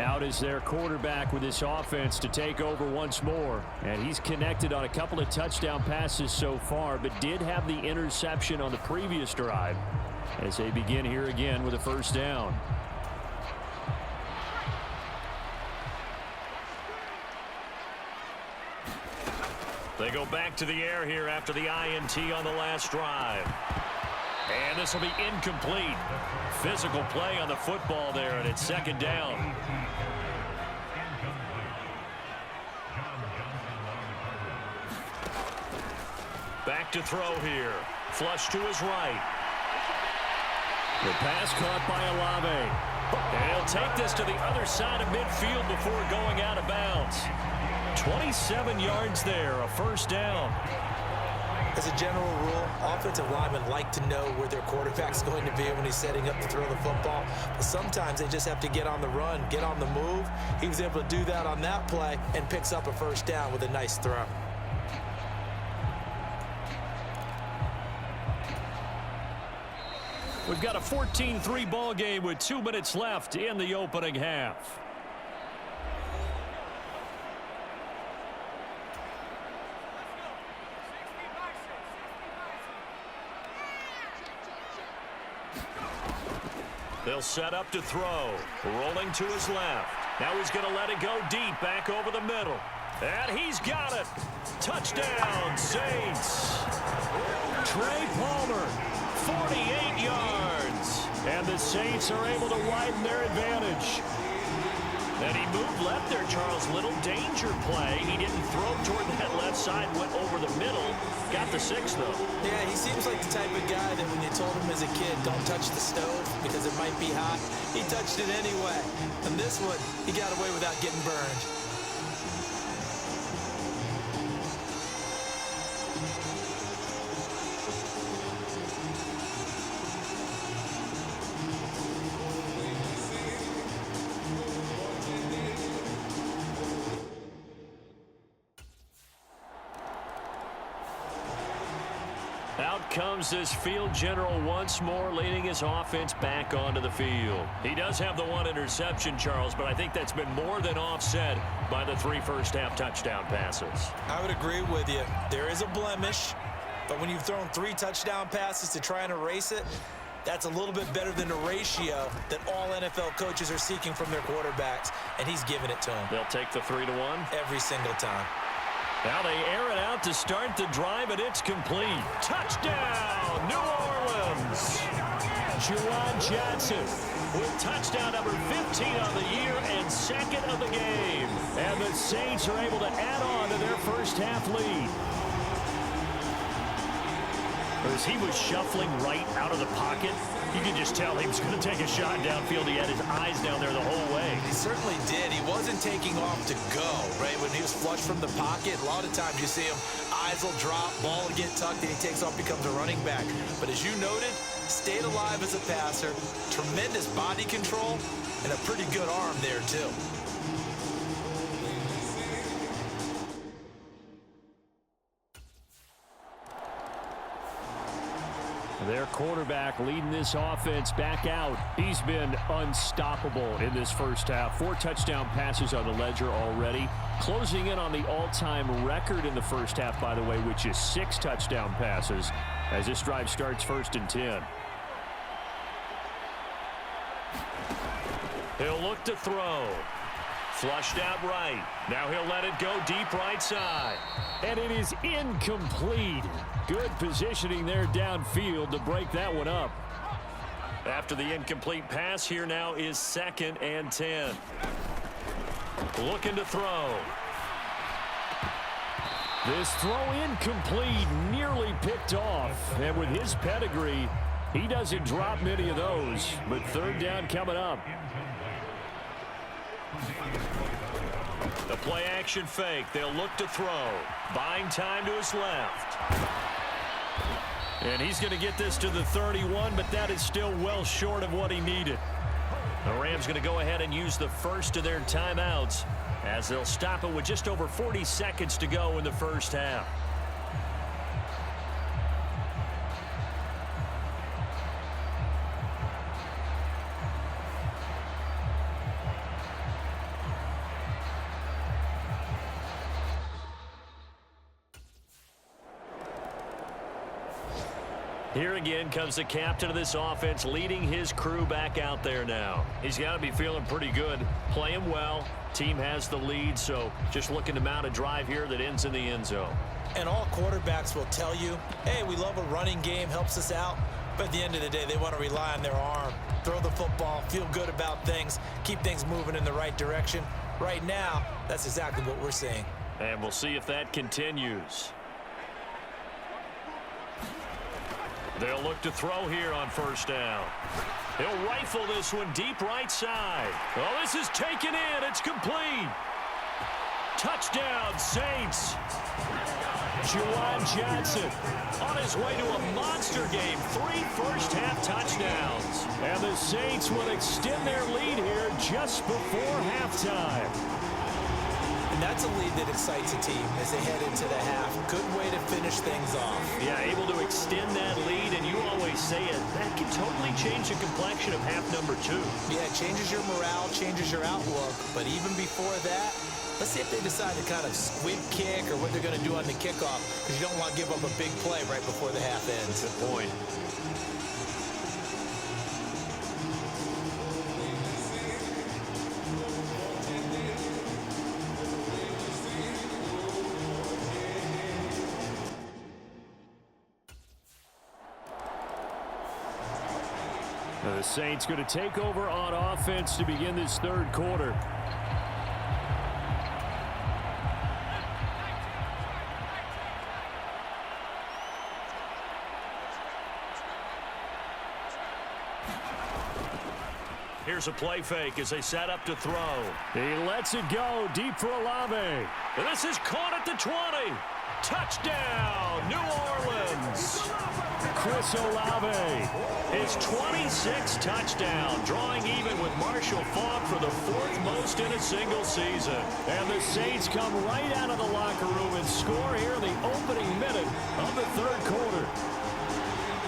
Out is their quarterback with this offense to take over once more. And he's connected on a couple of touchdown passes so far, but did have the interception on the previous drive as they begin here again with a first down. They go back to the air here after the INT on the last drive. And this will be incomplete. Physical play on the football there, and it's second down. Back to throw here. Flush to his right. The pass caught by Olave. And he'll take this to the other side of midfield before going out of bounds. 27 yards there, a first down. As a general rule, offensive linemen like to know where their quarterback's going to be when he's setting up to throw the football. But sometimes they just have to get on the run, get on the move. He was able to do that on that play and picks up a first down with a nice throw. We've got a 14-3 ball game with 2 minutes left in the opening half. They'll set up to throw. Rolling to his left. Now he's going to let it go deep back over the middle. And he's got it. Touchdown, Saints. Trey Palmer, 48 yards. And the Saints are able to widen their advantage. And he moved left there, Charles. Little danger play. He didn't throw toward that left side, went over the middle. Got the 6, though. Yeah, he seems like the type of guy that when you told him as a kid, don't touch the stove because it might be hot, he touched it anyway. And this one, he got away without getting burned. Out comes this field general once more, leading his offense back onto the field. He does have the 1 interception, Charles, but I think that's been more than offset by the 3 first-half touchdown passes. I would agree with you. There is a blemish, but when you've thrown 3 touchdown passes to try and erase it, that's a little bit better than the ratio that all NFL coaches are seeking from their quarterbacks, and he's giving it to them. They'll take the 3-1. Every single time. Now they air it out to start the drive, and it's complete. Touchdown, New Orleans. Juwan Johnson with touchdown number 15 on the year and 2nd of the game. And the Saints are able to add on to their first-half lead. As he was shuffling right out of the pocket, you can just tell he was going to take a shot downfield. He had his eyes down there the whole way. He certainly did. He wasn't taking off to go, right? When he was flush from the pocket, a lot of times you see him, eyes will drop, ball will get tucked, and he takes off, becomes a running back. But as you noted, stayed alive as a passer, tremendous body control, and a pretty good arm there, too. Their quarterback leading this offense back out. He's been unstoppable in this first half. 4 touchdown passes on the ledger already. Closing in on the all-time record in the first half, by the way, which is 6 touchdown passes as this drive starts 1st and 10. He'll look to throw. Flushed out right. Now he'll let it go deep right side. And it is incomplete. Good positioning there downfield to break that one up. After the incomplete pass, here now is 2nd and 10. Looking to throw. This throw incomplete, nearly picked off. And with his pedigree, he doesn't drop many of those. But 3rd down coming up. The play action fake. They'll look to throw. Buying time to his left. And he's going to get this to the 31, but that is still well short of what he needed. The Rams going to go ahead and use the first of their timeouts as they'll stop it with just over 40 seconds to go in the first half. Here again comes the captain of this offense, leading his crew back out there now. He's got to be feeling pretty good, playing well. Team has the lead, so just looking to mount a drive here that ends in the end zone. And all quarterbacks will tell you, hey, we love a running game, helps us out. But at the end of the day, they want to rely on their arm, throw the football, feel good about things, keep things moving in the right direction. Right now, that's exactly what we're seeing. And we'll see if that continues. They'll look to throw here on first down. He'll rifle this one deep right side. Oh, this is taken in. It's complete. Touchdown, Saints. Juwan Johnson On his way to a monster game. 3 first-half touchdowns. and the Saints will extend their lead here just before halftime. And that's a lead that excites a team as they head into the half. Good way to finish things off. Yeah, able to extend that lead, and you always say it, that can totally change the complexion of half number 2. Yeah, it changes your morale, changes your outlook. But even before that, let's see if they decide to kind of squib kick or what they're going to do on the kickoff, because you don't want to give up a big play right before the half ends. Good point. The Saints going to take over on offense to begin this third quarter. Here's a play fake as they set up to throw. He lets it go deep for Olave. And this is caught at the 20. Touchdown, New Orleans. Chris Olave. His 26th touchdown, drawing even with Marshall Faulk for the 4th most in a single season. And the Saints come right out of the locker room and score here in the opening minute of the third quarter.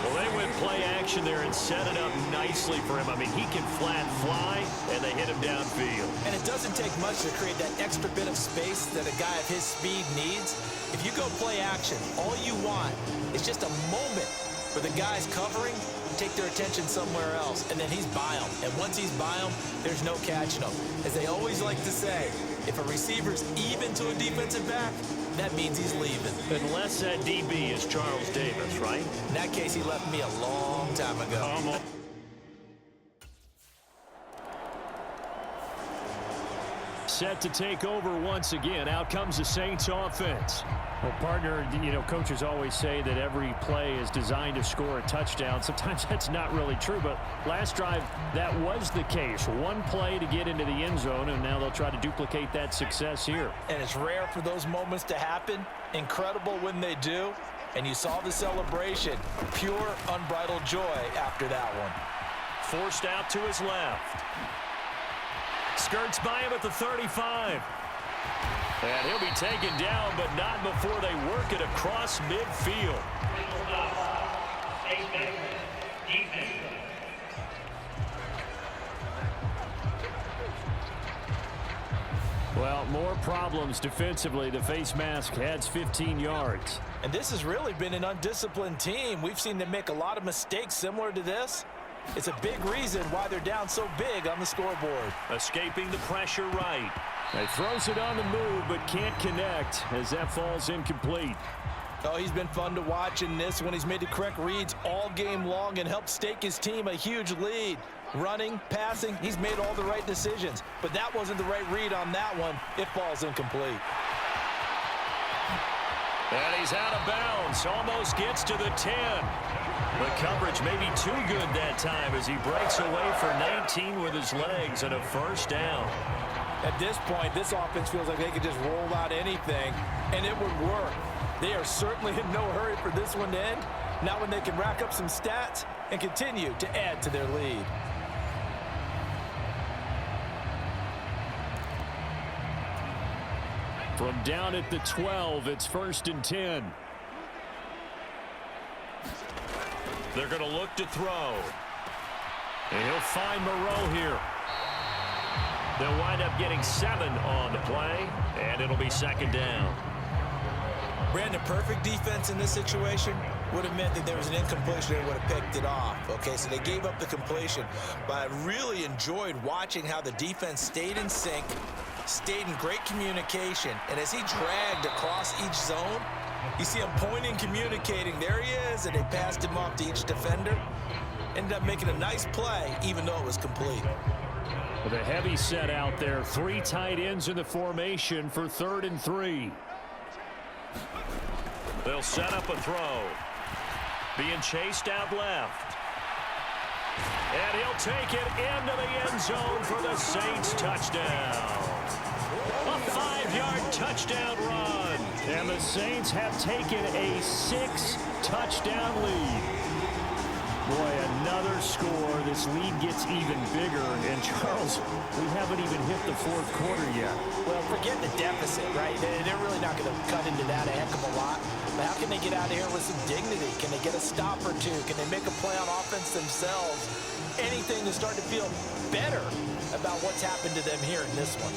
Well, they went play action there and set it up nicely for him. I mean, he can flat fly, and they hit him downfield. And it doesn't take much to create that extra bit of space that a guy of his speed needs. If you go play action, all you want is just a moment where the guy's covering, take their attention somewhere else, and then he's by him. And once he's by him, there's no catching him. As they always like to say, if a receiver's even to a defensive back, that means he's leaving. Unless that DB is Charles Davis, right? In that case, he left me a long time ago. Set to take over once again. Out comes the Saints offense. Well, partner, you know, coaches always say that every play is designed to score a touchdown. Sometimes that's not really true, but last drive, that was the case. One play to get into the end zone, and now they'll try to duplicate that success here. And it's rare for those moments to happen. Incredible when they do. And you saw the celebration. Pure, unbridled joy after that one. Forced out to his left. Skirts by him at the 35. And he'll be taken down, but not before they work it across midfield. Well, more problems defensively. The face mask adds 15 yards. And this has really been an undisciplined team. We've seen them make a lot of mistakes similar to this. It's a big reason why they're down so big on the scoreboard. Escaping the pressure right. He throws it on the move, but can't connect as that falls incomplete. Oh, he's been fun to watch in this one. He's made the correct reads all game long and helped stake his team a huge lead. Running, passing, he's made all the right decisions. But that wasn't the right read on that one. It falls incomplete. And he's out of bounds. Almost gets to the 10. The coverage may be too good that time as he breaks away for 19 with his legs and a first down. At this point, this offense feels like they could just roll out anything, and it would work. They are certainly in no hurry for this one to end. Now when they can rack up some stats and continue to add to their lead. From down at the 12, it's 1st and 10. They're going to look to throw. And he'll find Moreau here. They'll wind up getting 7 on the play, and it'll be 2nd down. Brandon, perfect defense in this situation. would have meant that there was an incompletion and would have picked it off. Okay, so they gave up the completion. But I really enjoyed watching how the defense stayed in sync, stayed in great communication, and as he dragged across each zone, you see him pointing, communicating. There he is, and they passed him off to each defender. Ended up making a nice play, even though it was complete. With a heavy set out there, 3 tight ends in the formation for 3rd and 3. They'll set up a throw. Being chased out left. And he'll take it into the end zone for the Saints touchdown. A 5-yard touchdown run. And the Saints have taken a 6-touchdown lead. Boy, another score. This lead gets even bigger. And, Charles, we haven't even hit the 4th quarter yet. Well, forget the deficit, right? They're really not going to cut into that a heck of a lot. But how can they get out of here with some dignity? Can they get a stop or two? Can they make a play on offense themselves? Anything to start to feel better about what's happened to them here in this one.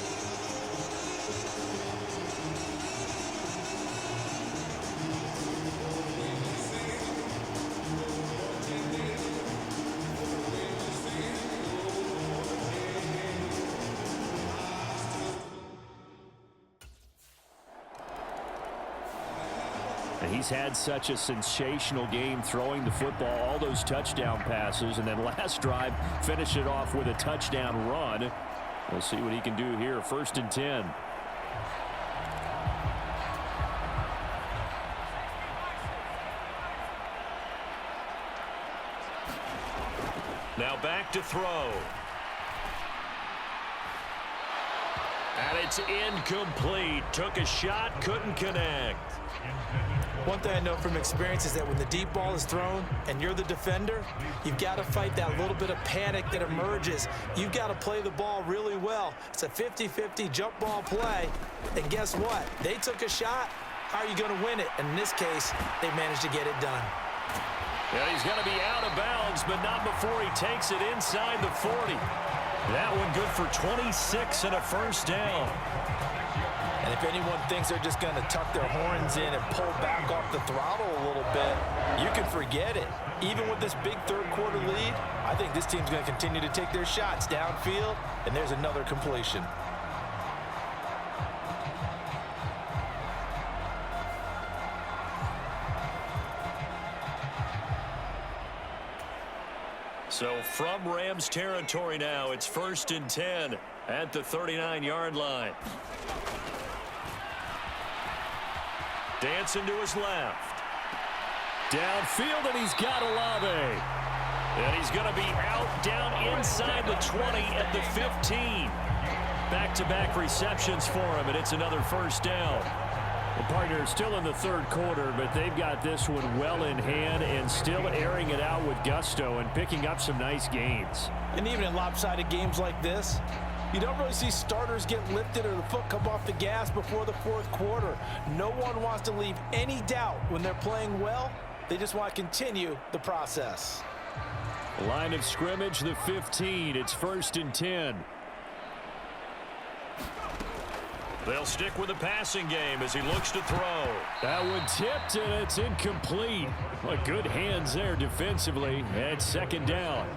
And he's had such a sensational game throwing the football, all those touchdown passes, and then last drive finish it off with a touchdown run. We'll see what he can do here. 1st and 10. Now back to throw. And it's incomplete. Took a shot, couldn't connect. One thing I know from experience is that when the deep ball is thrown and you're the defender, you've got to fight that little bit of panic that emerges. You've got to play the ball really well. It's a 50-50 jump ball play. And guess what? They took a shot. How are you going to win it? And in this case, they managed to get it done. Yeah, he's going to be out of bounds, but not before he takes it inside the 40. That one good for 26 and a 1st down. And if anyone thinks they're just going to tuck their horns in and pull back off the throttle a little bit, you can forget it. Even with this big 3rd quarter lead, I think this team's going to continue to take their shots downfield, and there's another completion. So from Rams territory now, it's 1st and 10 at the 39-yard line. Dancing to his left. Downfield, and he's got Olave. And he's going to be out down inside the 20 at the 15. Back-to-back receptions for him, and it's another 1st down. The partner is still in the 3rd quarter, but they've got this one well in hand and still airing it out with gusto and picking up some nice gains. And even in lopsided games like this, you don't really see starters get lifted or the foot come off the gas before the 4th quarter. No one wants to leave any doubt when they're playing well. They just want to continue the process. Line of scrimmage, the 15. It's 1st and 10. They'll stick with the passing game as he looks to throw. That one tipped, and it's incomplete. Well, good hands there defensively. And 2nd down.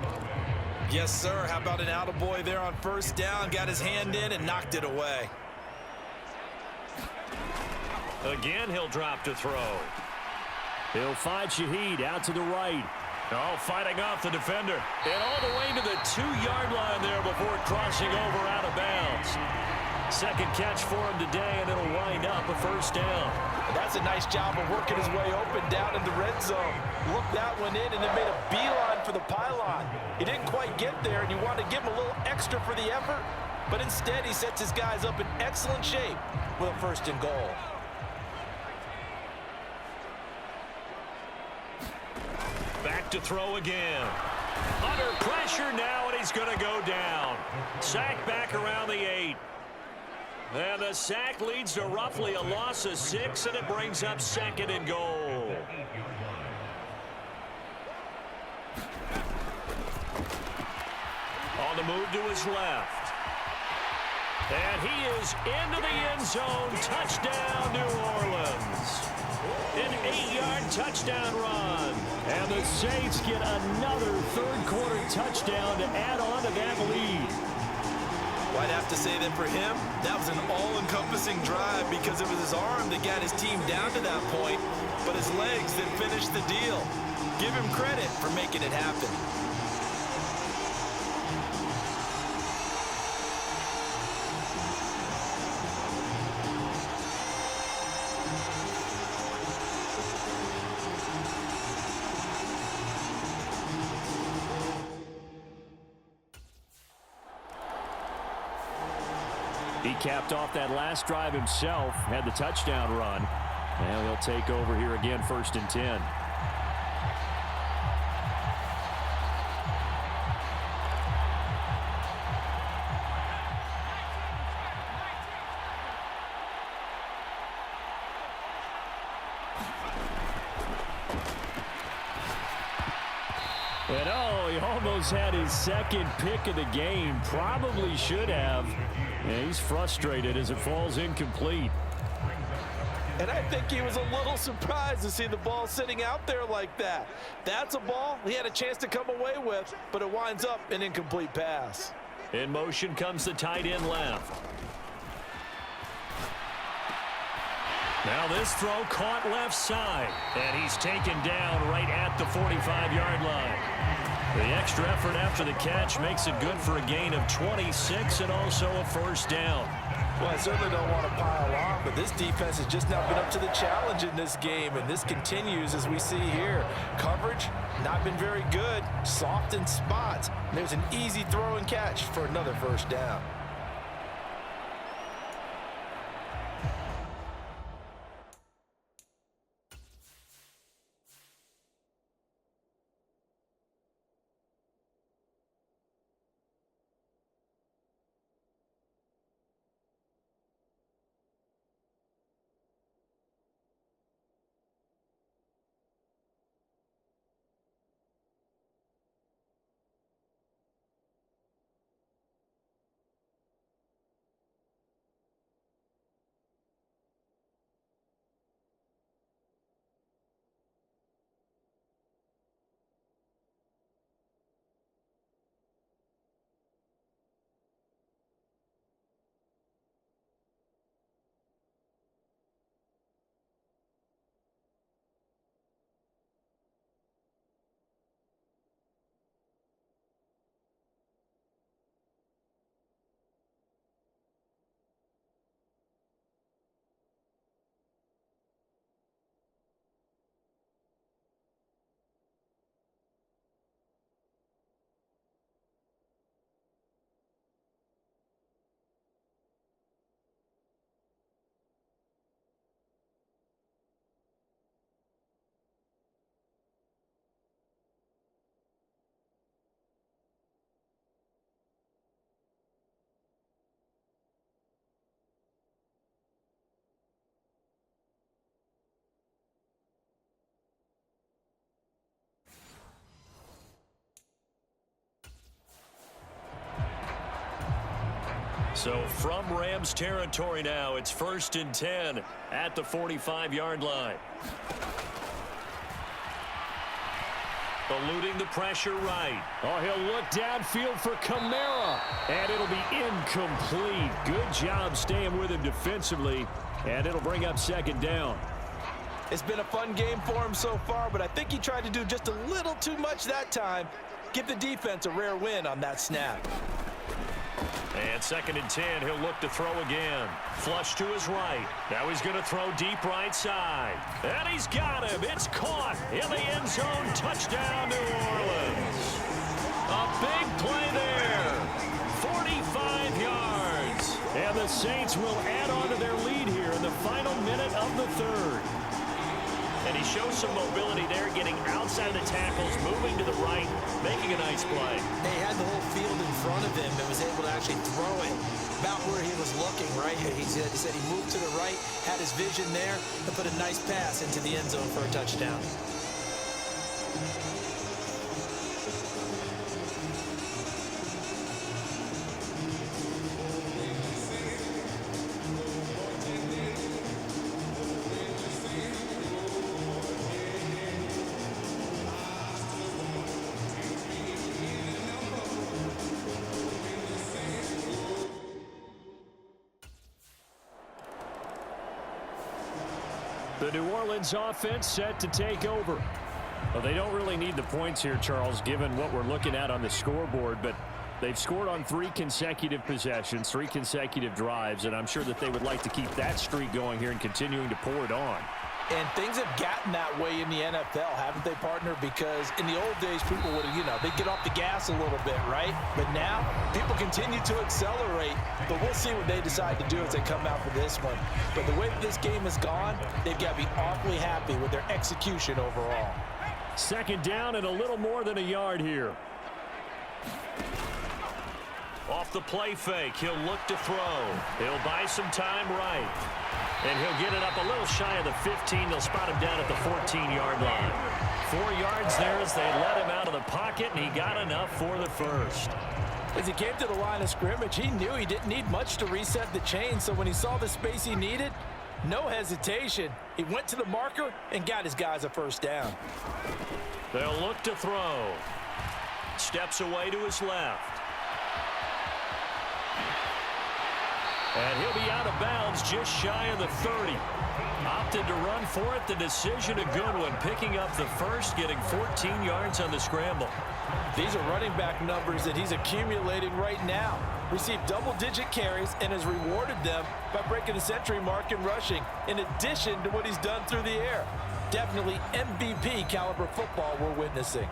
Yes, sir. How about an attaboy there on 1st down? Got his hand in and knocked it away. Again, he'll drop to throw. He'll find Shaheed out to the right. Oh, fighting off the defender. And all the way to the 2-yard line there before crossing over out of bounds. 2nd catch for him today, and it'll wind up a 1st down. And that's a nice job of working his way open down in the red zone. Looked that one in and then made a beeline for the pylon. He didn't quite get there, and you wanted to give him a little extra for the effort, but instead he sets his guys up in excellent shape with a 1st and goal. Back to throw again. Under pressure now, and he's going to go down. Sack back around the 8. And the sack leads to roughly a loss of 6, and it brings up 2nd and goal. On the move to his left. And he is into the end zone. Touchdown, New Orleans. An 8-yard touchdown run. And the Saints get another third-quarter touchdown to add on to that lead. Well, I'd have to say that for him, that was an all-encompassing drive because it was his arm that got his team down to that point, but his legs that finished the deal. Give him credit for making it happen. He capped off that last drive himself, had the touchdown run. And he'll take over here again, 1st and 10. And he almost had his second pick of the game. Probably should have. And he's frustrated as it falls incomplete. And I think he was a little surprised to see the ball sitting out there like that. That's a ball he had a chance to come away with, but it winds up an incomplete pass. In motion comes the tight end left. Now this throw caught left side, and he's taken down right at the 45-yard line. The extra effort after the catch makes it good for a gain of 26 and also a 1st down. Well, I certainly don't want to pile on, but this defense has just not been up to the challenge in this game, and this continues as we see here. Coverage, not been very good, soft in spots. And there's an easy throw and catch for another 1st down. So from Rams territory now, it's 1st and 10 at the 45-yard line. Eluding the pressure right. He'll look downfield for Kamara. And it'll be incomplete. Good job staying with him defensively. And it'll bring up 2nd down. It's been a fun game for him so far, but I think he tried to do just a little too much that time. Give the defense a rare win on that snap. And 2nd and 10, he'll look to throw again. Flush to his right. Now he's going to throw deep right side. And he's got him. It's caught in the end zone. Touchdown, New Orleans. A big play there. 45 yards. And the Saints will add on to their lead here in the final minute of the 3rd. And he shows some mobility there, getting outside the tackles, moving to the right, making a nice play. He had the whole field in front of him and was able to actually throw it about where he was looking, right? He said he moved to the right, had his vision there, and put a nice pass into the end zone for a touchdown. The New Orleans offense set to take over. Well, they don't really need the points here, Charles, given what we're looking at on the scoreboard, but they've scored on 3 consecutive possessions, 3 consecutive drives, and I'm sure that they would like to keep that streak going here and continuing to pour it on. And things have gotten that way in the NFL, haven't they, partner? Because in the old days, people would have, they'd get off the gas a little bit, right? But now, people continue to accelerate. But we'll see what they decide to do as they come out for this one. But the way that this game has gone, they've got to be awfully happy with their execution overall. Second down and a little more than a yard here. Off the play fake, he'll look to throw. He'll buy some time right. And he'll get it up a little shy of the 15. They'll spot him down at the 14-yard line. 4 yards there as they let him out of the pocket, and he got enough for the first. As he came to the line of scrimmage, he knew he didn't need much to reset the chain, so when he saw the space he needed, no hesitation. He went to the marker and got his guys a first down. They'll look to throw. Steps away to his left. And he'll be out of bounds just shy of the 30. Opted to run for it. The decision a good one. Picking up the first, getting 14 yards on the scramble. These are running back numbers that he's accumulating right now. Received double-digit carries and has rewarded them by breaking the century mark in rushing, in addition to what he's done through the air. Definitely MVP caliber football we're witnessing.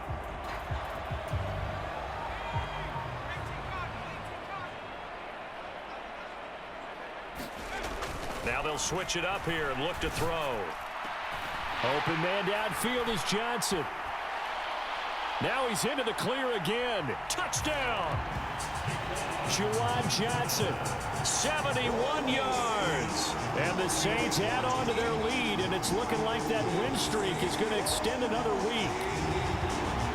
Now they'll switch it up here and look to throw. Open man downfield is Johnson. Now he's into the clear again. Touchdown! Juwan Johnson, 71 yards. And the Saints add on to their lead, and it's looking like that win streak is going to extend another week.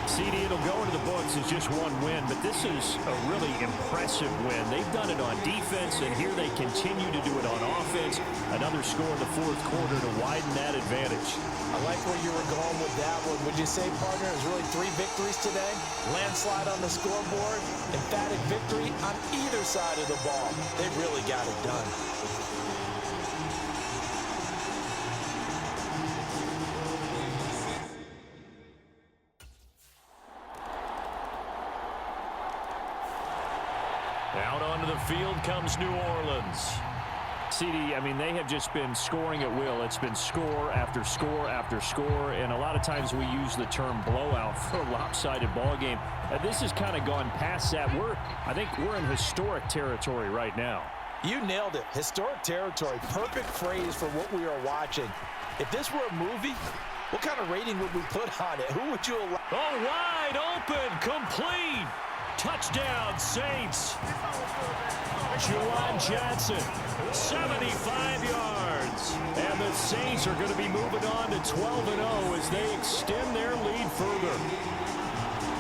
CD, it'll go into the books as just one win, but this is a really impressive win. They've done it on defense, and here they continue to do it on offense. Another score in the fourth quarter to widen that advantage. I like where you were going with that one. Would you say, partner, it was really 3 victories today? Landslide on the scoreboard, emphatic victory on either side of the ball. They really got it done. Out onto the field comes New Orleans. CD, I mean, they have just been scoring at will. It's been score after score after score, and a lot of times we use the term blowout for a lopsided ball game. This has kind of gone past that. I think we're in historic territory right now. You nailed it. Historic territory. Perfect phrase for what we are watching. If this were a movie, what kind of rating would we put on it? Who would you allow? Oh, wide open, complete. Touchdown, Saints. Juwan Johnson, 75 yards. and the Saints are going to be moving on to 12-0 as they extend their lead further.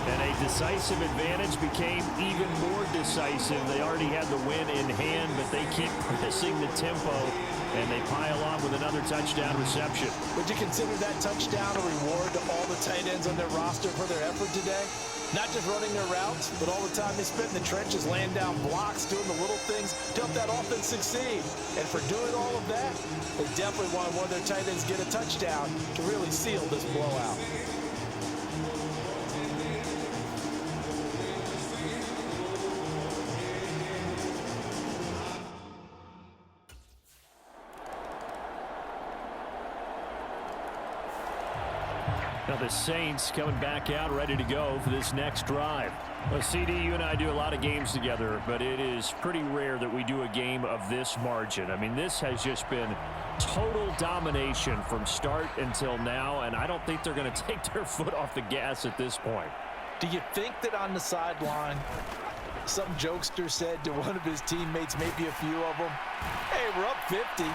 And a decisive advantage became even more decisive. They already had the win in hand, but they keep pressing the tempo, and they pile on with another touchdown reception. Would you consider that touchdown a reward to all the tight ends on their roster for their effort today? Not just running their routes, but all the time they spent in the trenches laying down blocks, doing the little things to help that offense succeed. And for doing all of that, they definitely want one of their tight ends to get a touchdown to really seal this blowout. Now the Saints coming back out ready to go for this next drive. Well, CD, you and I do a lot of games together, but it is pretty rare that we do a game of this margin. I mean, this has just been total domination from start until now, and I don't think they're going to take their foot off the gas at this point. Do you think that on the sideline, some jokester said to one of his teammates, maybe a few of them, hey, we're up 50.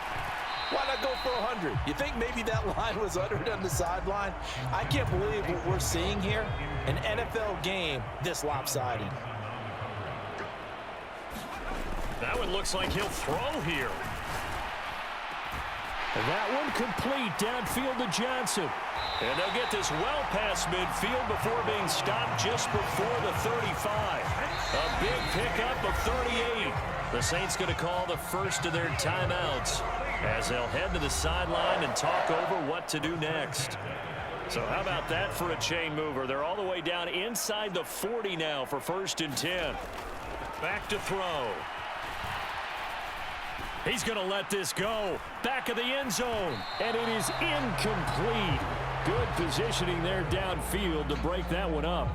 Why not go for 100? You think maybe that line was uttered on the sideline? I can't believe what we're seeing here. An NFL game this lopsided. That one looks like he'll throw here. And that one complete downfield to Johnson. And they'll get this well past midfield before being stopped just before the 35. A big pickup of 38. The Saints going to call the first of their timeouts. as they'll head to the sideline and talk over what to do next. So how about that for a chain mover? They're all the way down inside the 40 now for 1st and 10. Back to throw. He's going to let this go. Back of the end zone. And it is incomplete. Good positioning there downfield to break that one up.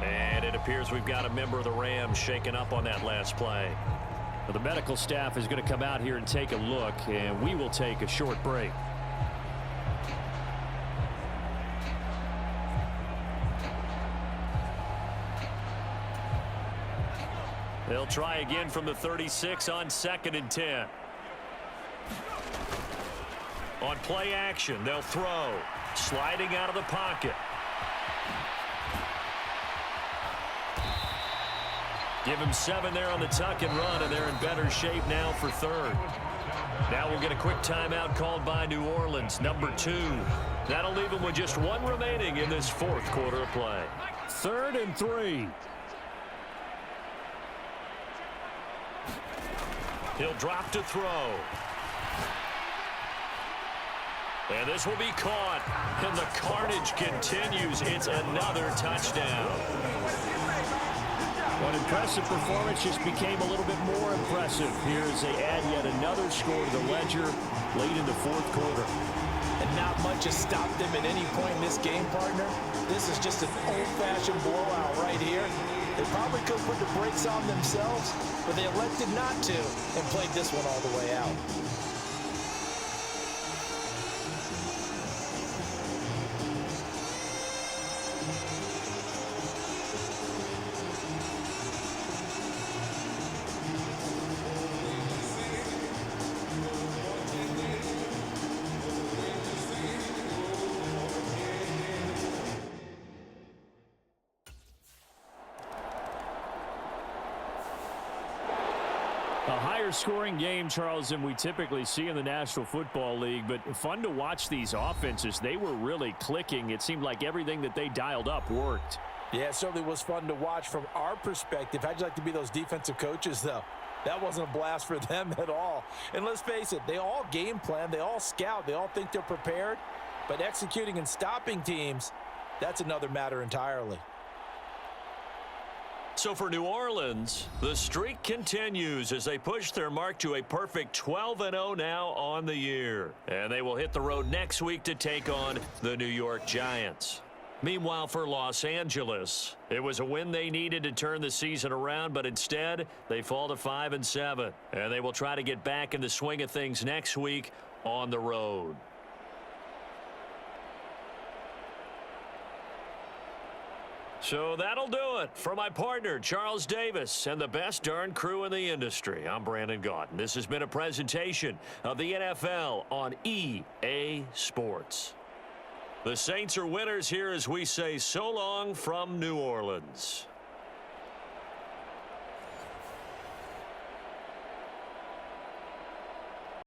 And it appears we've got a member of the Rams shaken up on that last play. Well, the medical staff is going to come out here and take a look, and we will take a short break. They'll try again from the 36 on 2nd and 10. On play action, they'll throw. Sliding out of the pocket. Give him 7 there on the tuck and run, and they're in better shape now for 3rd. Now we'll get a quick timeout called by New Orleans, number 2. That'll leave them with just 1 remaining in this 4th quarter of play. 3rd and 3. He'll drop to throw. And this will be caught. And the carnage continues. It's another touchdown. What impressive performance just became a little bit more impressive here as they add yet another score to the ledger late in the 4th quarter. And not much has stopped them at any point in this game, partner. This is just an old-fashioned blowout right here. They probably could put the brakes on themselves, but they elected not to and played this one all the way out. A higher scoring game, Charles, than we typically see in the National Football League, but fun to watch these offenses. They were really clicking. It seemed like everything that they dialed up worked. Yeah, it certainly was fun to watch from our perspective. How'd you like to be those defensive coaches, though? That wasn't a blast for them at all. And let's face it, they all game plan, they all scout, they all think they're prepared, but executing and stopping teams, that's another matter entirely. So for New Orleans, the streak continues as they push their mark to a perfect 12-0 now on the year. And they will hit the road next week to take on the New York Giants. Meanwhile, for Los Angeles, it was a win they needed to turn the season around, but instead they fall to 5-7. And they will try to get back in the swing of things next week on the road. So that'll do it for my partner, Charles Davis, and the best darn crew in the industry. I'm Brandon Gaudin. This has been a presentation of the NFL on EA Sports. The Saints are winners here as we say so long from New Orleans.